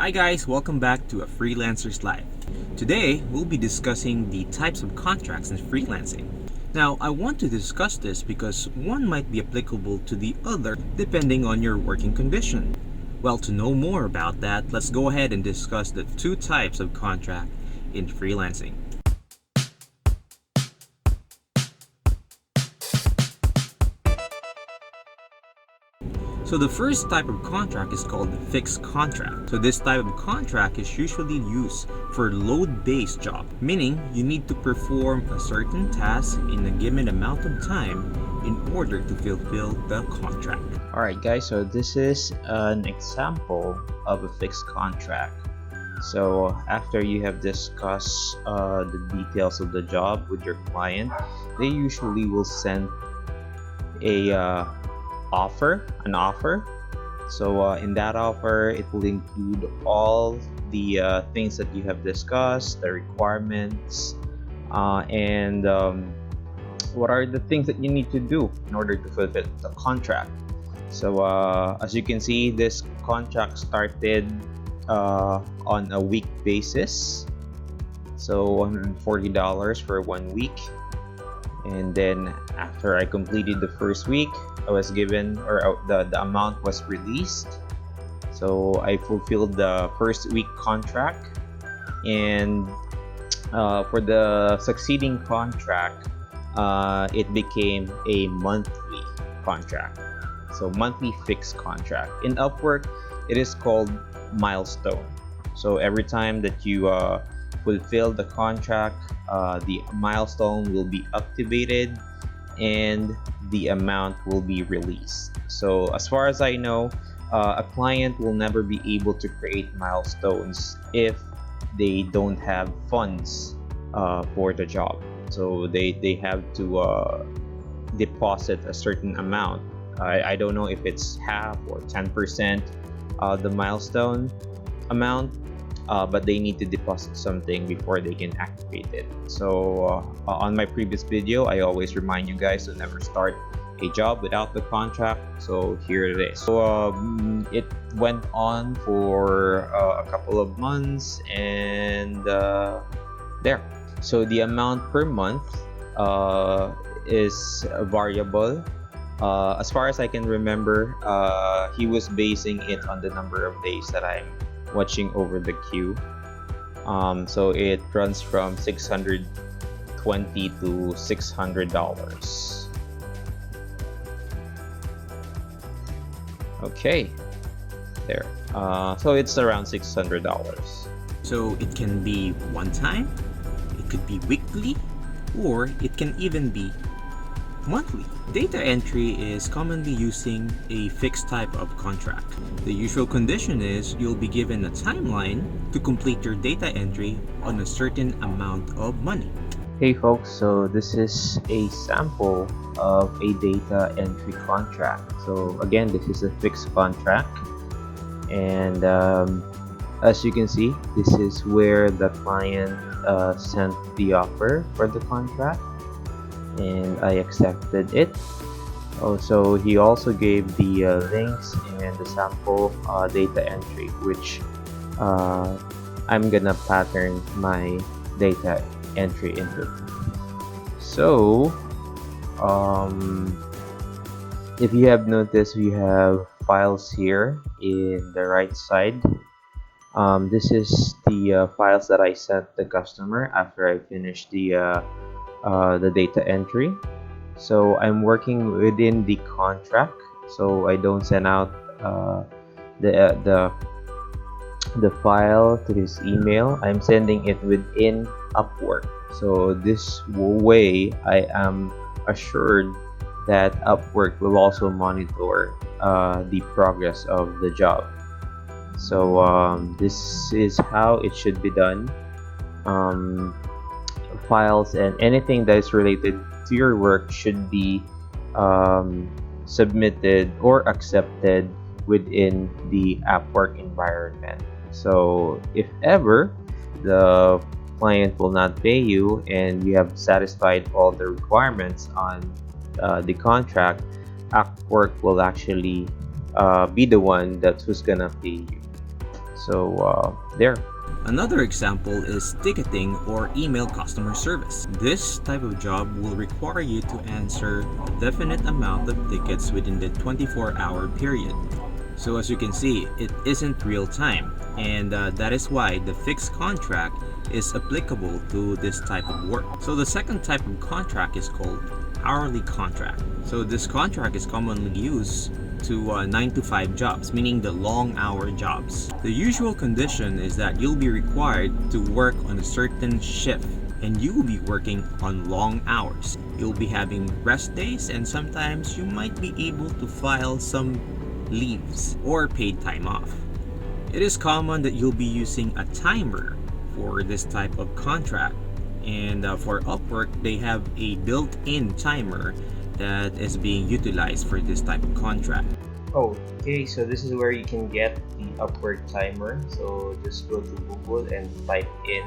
Hi guys, welcome back to A Freelancer's Life. Today, we'll be discussing the types of contracts in freelancing. Now, I want to discuss this because one might be applicable to the other depending on your working condition. Well, to know more about that, let's go ahead and discuss the two types of contract in freelancing. So the first type of contract is called fixed contract. So this type of contract is usually used for load-based job, meaning you need to perform a certain task in a given amount of time in order to fulfill the contract. Alright guys, so this is an example of a fixed contract. So after you have discussed the details of the job with your client, they usually will send an offer. So in that offer, it will include all the things that you have discussed, the requirements, and what are the things that you need to do in order to fulfill the contract. So as you can see, this contract started on a week basis, so $140 for 1 week. And then after I completed the first week, I was given, or the amount was released. So I fulfilled the first week contract, and for the succeeding contract, it became a monthly contract. So monthly fixed contract. In Upwork, it is called milestone. So every time that you fulfill the contract, the milestone will be activated and the amount will be released. So as far as I know, a client will never be able to create milestones if they don't have funds for the job. So they have to deposit a certain amount. I don't know if it's half or 10% the milestone amount, but they need to deposit something before they can activate it. So on my previous video, I always remind you guys to never start a job without the contract. So here it is. So it went on for a couple of months, and there. So the amount per month is variable. As far as I can remember, he was basing it on the number of days that I'm watching over the queue. So it runs from $620 to $600. Okay, there. So it's around $600. So it can be one time, it could be weekly, or it can even be monthly. Data entry is commonly using a fixed type of contract. The usual condition is you'll be given a timeline to complete your data entry on a certain amount of money. Hey folks, so this is a sample of a data entry contract. So again, this is a fixed contract, and as you can see, this is where the client sent the offer for the contract, and I accepted it. Also, he also gave the links and the sample data entry, which I'm gonna pattern my data entry into. So if you have noticed, we have files here in the right side. This is the files that I sent the customer after I finished the data entry. So I'm working within the contract, so I don't send out the file to his email. I'm sending it within Upwork. So this way I am assured that Upwork will also monitor the progress of the job. So this is how it should be done. Files and anything that is related to your work should be submitted or accepted within the Upwork environment. So if ever the client will not pay you and you have satisfied all the requirements on the contract, Upwork will actually be the one who's gonna pay you. There. Another example is ticketing or email customer service. This type of job will require you to answer a definite amount of tickets within the 24-hour period. So as you can see, it isn't real time, and that is why the fixed contract is applicable to this type of work. So the second type of contract is called hourly contract. So this contract is commonly used to 9 to 5 jobs, meaning the long hour jobs. The usual condition is that you'll be required to work on a certain shift and you will be working on long hours. You'll be having rest days and sometimes you might be able to file some leaves or paid time off. It is common that you'll be using a timer for this type of contract, and for Upwork they have a built-in timer that is being utilized for this type of contract. Okay, so this is where you can get the Upwork timer. So just go to Google and type in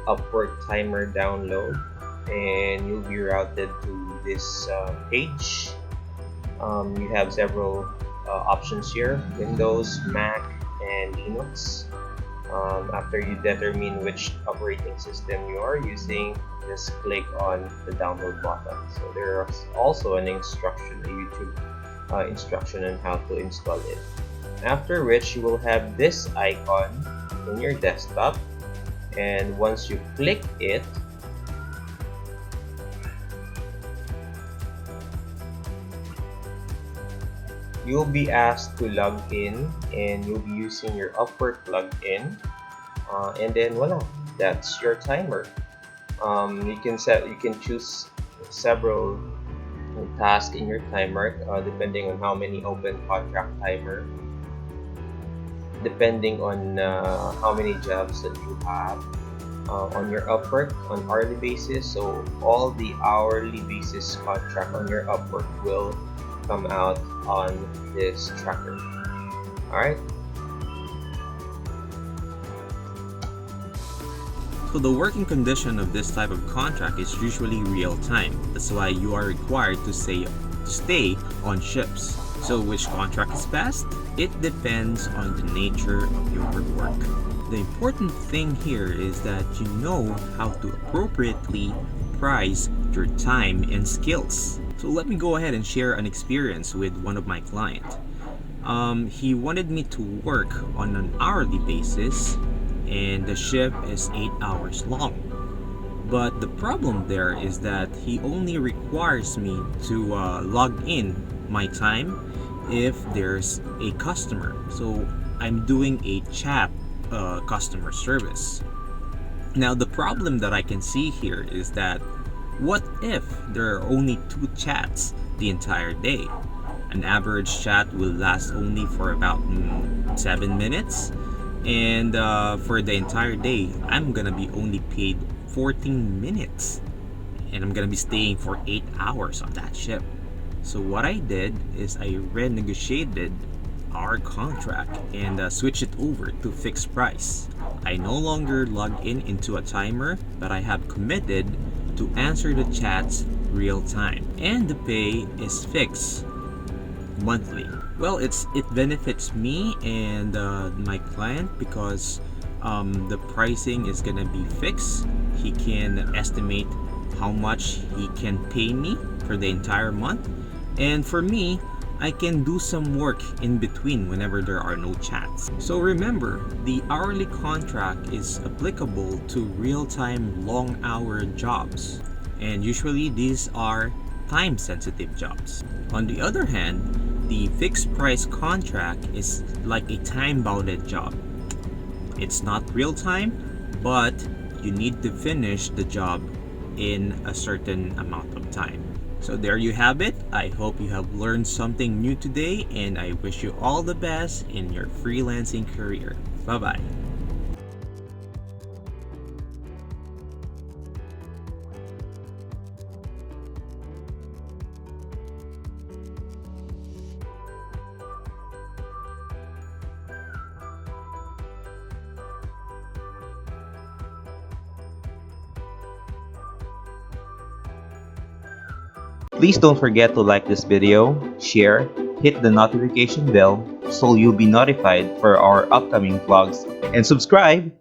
Upwork timer download, and you'll be routed to this page. You have several options here: Windows, Mac, and Linux. After you determine which operating system you are using, just click on the download button. So there's also an instruction, a YouTube instruction on how to install it. After which you will have this icon in your desktop, and once you click it, you'll be asked to log in, and you'll be using your Upwork login, and then voila, that's your timer. You can choose several tasks in your timer depending on how many open contract timer, depending on how many jobs that you have on your Upwork on hourly basis. So all the hourly basis contract on your Upwork will come out on this tracker. Alright. So the working condition of this type of contract is usually real time. That's why you are required to stay on shifts. So which contract is best? It depends on the nature of your work. The important thing here is that you know how to appropriately price your time and skills. So let me go ahead and share an experience with one of my clients. He wanted me to work on an hourly basis, and the shift is 8 hours long. But the problem there is that he only requires me to log in my time if there's a customer. So I'm doing a chat customer service. Now the problem that I can see here is that what if there are only 2 chats the entire day? An average chat will last only for about 7 minutes, and for the entire day I'm gonna be only paid 14 minutes, and I'm gonna be staying for 8 hours on that shift. So what I did is I renegotiated our contract and switched it over to fixed price. I no longer log in into a timer, but I have committed to answer the chats real time, and the pay is fixed monthly. Well, it benefits me and my client because the pricing is gonna be fixed. He can estimate how much he can pay me for the entire month, and for me, I can do some work in between whenever there are no chats. So remember, the hourly contract is applicable to real-time long-hour jobs, and usually these are time-sensitive jobs. On the other hand, the fixed price contract is like a time-bounded job. It's not real-time, but you need to finish the job in a certain amount of time. So there you have it. I hope you have learned something new today, and I wish you all the best in your freelancing career. Bye-bye. Please don't forget to like this video, share, hit the notification bell, so you'll be notified for our upcoming vlogs. And subscribe